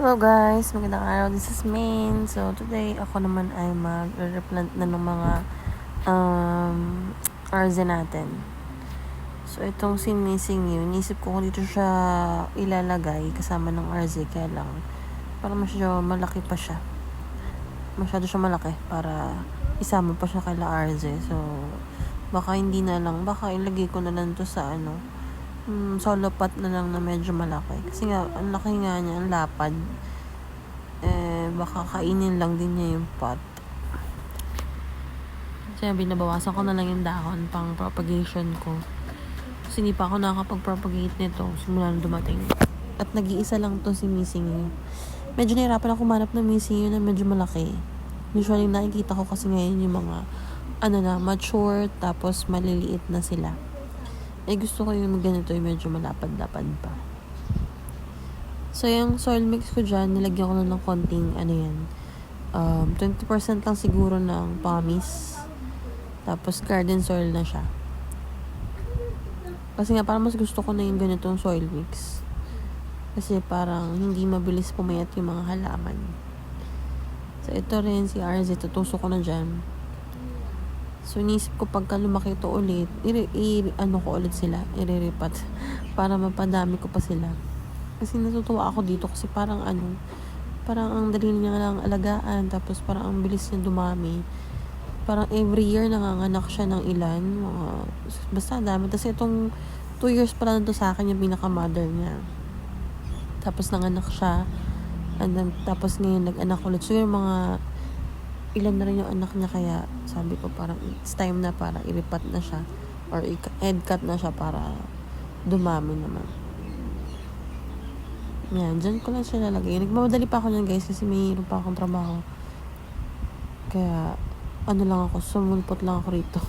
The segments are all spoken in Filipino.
Hello guys, magandang araw. This is Main. So today ako naman ay mag-replant na ng mga RZ natin. So itong sinising yun, inisip ko kung dito siya ilalagay kasama ng RZ, kaya lang para masyado malaki pa siya. Masyado siya malaki para isama pa siya kay RZ. So baka hindi na lang, baka ilagay ko na lang to sa solo pot na lang na medyo malaki. Kasi nga, ang laki nga niya, ang lapad. Baka kainin lang din niya yung pot. Kaya binabawasan ko na lang yung dahon pang propagation ko. Kasi hindi pa ako nakakapag-propagate nito simula nung dumating. At nag-iisa lang to si Missing You. Medyo nahirapan ako manap ng Missing You na medyo malaki. Usually nakikita ko kasi ngayon yung mga mature, tapos maliliit na sila. Gusto ko yung ganito, yung medyo malapad-lapad pa. So, yung soil mix ko dyan, nilagyan ko na ng konting, 20% lang siguro ng pumice. Tapos, garden soil na siya. Kasi nga, parang mas gusto ko na yung ganitong soil mix. Kasi parang hindi mabilis pumayat yung mga halaman. So, ito rin si RZ, tutusok ko na dyan. So, inisip ko pagka lumaki ito ulit, ko ulit sila, iriripat para mapadami ko pa sila. Kasi natutuwa ako dito kasi parang ang dali niya lang alagaan, tapos parang ang bilis niya dumami. Parang every year nanganganak siya ng ilan, basta dami. Tapos itong 2 years pa lang ito sa akin yung pinaka-mother niya. Tapos nanganak siya, and then, tapos ngayon nag-anak ulit. So yung mga ilan na rin yung anak niya, kaya sabi ko parang it's time na para iripat na siya or head cut na siya para dumami naman. Yan, dyan ko lang siya lalagay. Nagmamadali pa ako dyan guys kasi mayroon pa akong trabaho. Kaya sumulpot lang ako rito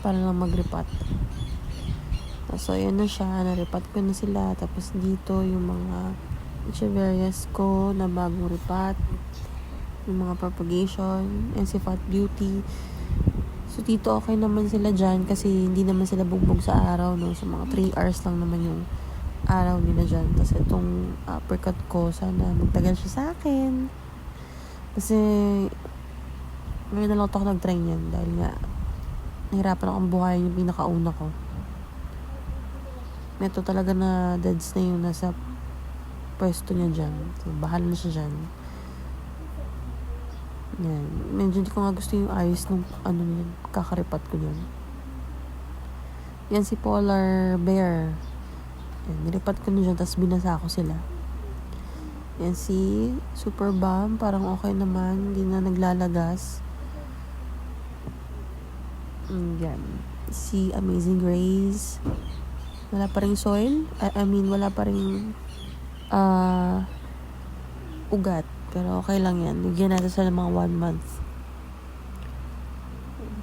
para lang mag-ripat. So ayan na siya, na-ripat ko na sila. Tapos dito yung mga echeverias ko na bagong ripat, yung mga propagation, and si Fat Beauty. So dito okay naman sila dyan kasi hindi naman sila bugbog sa araw, no? So mga 3 hours lang naman yung araw nila dyan. Tapos itong uppercut ko, sana magtagal siya sa akin. Kasi ngayon na lang ako nag-try niyan dahil nga nahirapan akong buhayin yung pinakauna ko. Ito talaga na deads na yung nasa pwesto niya dyan. So bahala na siya dyan. Yan. Medyo hindi ko nga gusto yung ayos ng yun, kakaripat ko yun. Yan si Polar Bear. Yan, nilipat ko na dyan, tapos binasa ko sila. Yan si Super Bomb, parang okay naman, hindi na naglalagas. Yan. Si Amazing Grace. Wala pa rin soil. Wala pa rin ugat. Pero okay lang yan. Bigyan natin sila mga 1 month.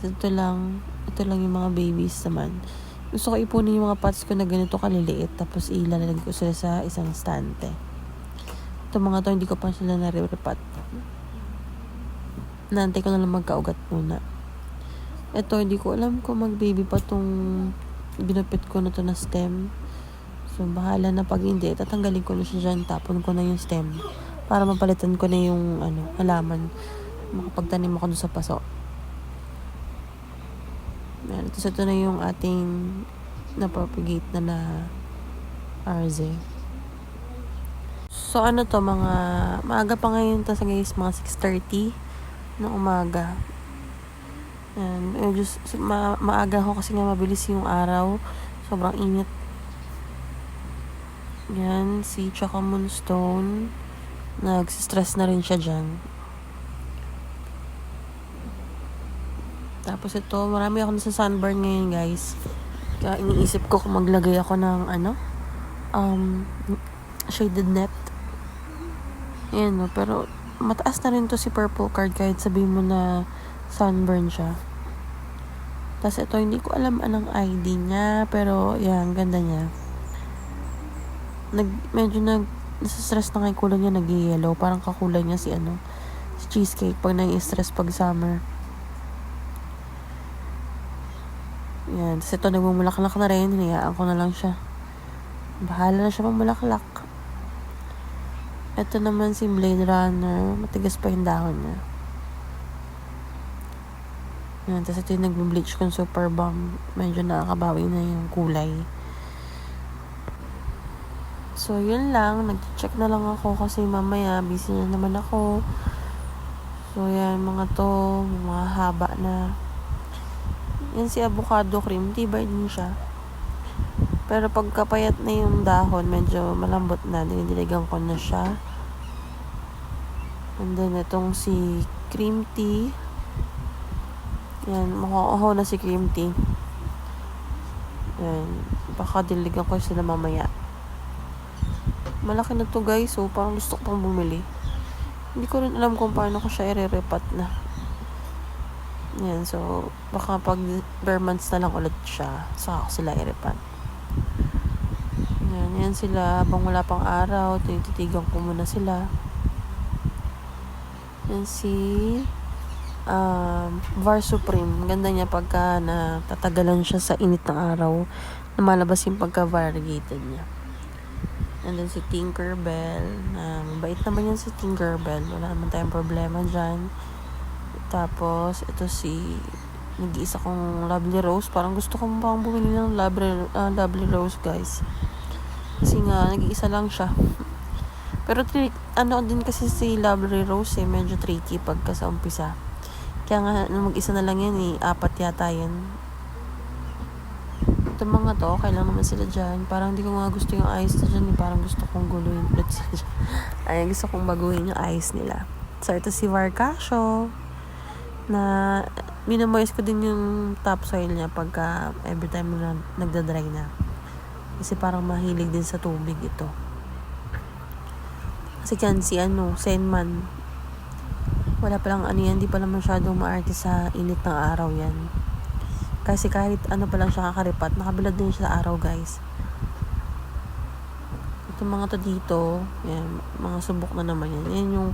Ito lang yung mga babies naman. Gusto ko ipunin yung mga pots ko na ganito kaliliit. Tapos ilalagay ko sila sa isang stante. Ito mga to, hindi ko pa sila nare-repat. Naantay ko na lang magkaugat muna. Ito, hindi ko alam kung mag-baby pa tong binupit ko na to na stem. So, bahala na pag hindi. Tatanggalin ko na siya dyan. Tapon ko na yung stem. Para mapalitan ko na yung halaman. Makapagtanim ako doon sa paso. Ayan, ito na yung ating na-propagate na RZ. So maaga pa ngayon to guys, mga 6:30 ng umaga. And maaga ako kasi nga mabilis yung araw. Sobrang init. Yan, si Chaka Moonstone. Nagsistress na rin siya dyan. Tapos ito, marami ako nasa sunburn ngayon guys. Kaya iniisip ko kung maglagay ako ng shaded net. Ayan, no? Pero mataas na rin to si Purple Card kahit sabihin mo na sunburn siya. Tapos ito, hindi ko alam anong ID niya, pero yan, ganda niya. Medyo nasa-stress na kay kulay niya, nag-yellow. Parang kakulay niya si cheesecake pag nai-stress pag summer. Yan. Tapos ito, nagmumulaklak na rin. Hinayaan ko na lang siya. Bahala na siya mamulaklak. Ito naman si Blade Runner. Matigas pa yung dahon niya. Yan, tapos ito yung nag-bleach kong Super Bomb. Medyo nakakabawi na yung kulay. So, yun lang. Nag-check na lang ako kasi mamaya busy na naman ako. So, yan, mga to. Mga haba na. Yan si avocado cream. Tibay din siya. Pero pagkapayat na yung dahon, medyo malambot na. Dinidiligan ko na siya. And then, itong si cream tea. Yan, mukhang na si cream tea. Yan. Baka diligan ko sila mamaya. Malaki na to guys. So, parang gusto ko pang bumili. Hindi ko rin alam kung paano ko siya i-repat na. Yan. So, baka pag bare months na lang ulit siya. Saka ko sila i-repat. Yan sila. Habang wala pang araw, tinititigan ko muna sila. Yan si Var Supreme. Ganda niya pagka natatagalan siya sa init ng araw. Lumalabas yung pagka-variegated niya. And then si Tinkerbell. Mabait naman yan si Tinkerbell. Wala naman tayong problema dyan. Tapos, ito si nag-iisa kong Lovely Rose. Parang gusto kong bang bumili ng Lovely Rose, guys. Kasi nga, nag-iisa lang siya. Pero, din kasi si Lovely Rose, medyo tricky pagka sa umpisa. Kaya nga, mag-isa na lang yan, 4 yata yan. Ito mga to, okay lang naman sila dyan. Parang di ko nga gusto yung eyes na dyan, parang gusto kong guluhin ulit sila dyan. Ay, gusto kong baguhin yung eyes nila. So, ito si Varcasio, na minamoist ko din yung topsoil niya pagka every time na nagda-dry na. Kasi parang mahilig din sa tubig ito. Kasi yan si Senman. Wala palang yan, di pala masyadong maarte sa init ng araw yan. Kasi kahit pa lang siya kakaripat, nakabilad din siya sa araw, guys. Itong mga to dito, yan, mga subok na naman yan. Yan yung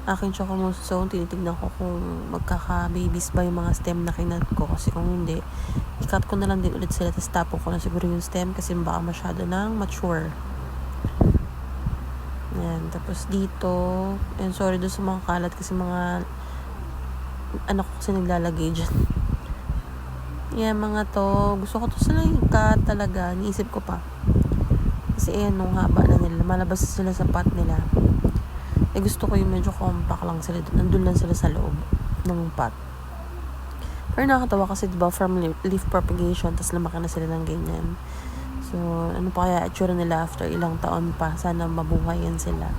aking Chocomusone. Tinitignan ko kung magkaka-babies ba yung mga stem na kinat ko. Kasi kung hindi, i-cut ko na lang din ulit sila. Tapos tapon ko na siguro yung stem kasi baka masyado nang mature. Yan. Tapos dito, and sorry doon sa mga kalat kasi mga anak ko kasi naglalagay dyan. Yan, mga to. Gusto ko to sila yung cut talaga. Niisip ko pa. Kasi nung haba na nila. Malabas sila sa pot nila. Gusto ko yung medyo compact lang sila. Nandun lang sila sa loob ng pot. Pero nakakatawa kasi diba from leaf propagation tapos lumaki na sila ng ganyan. So, ano pa kaya itsura nila after ilang taon pa. Sana mabuhay yan sila.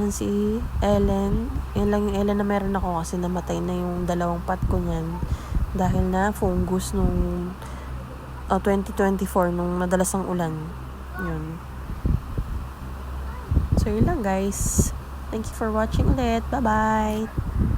Yan si Ellen. Yan lang yung Ellen na meron ako kasi namatay na yung 2 pot ko niyan. Dahil na fungus nung 2024 nung nadalas ang ulan. Yun. So, yun lang guys. Thank you for watching ulit. Bye-bye!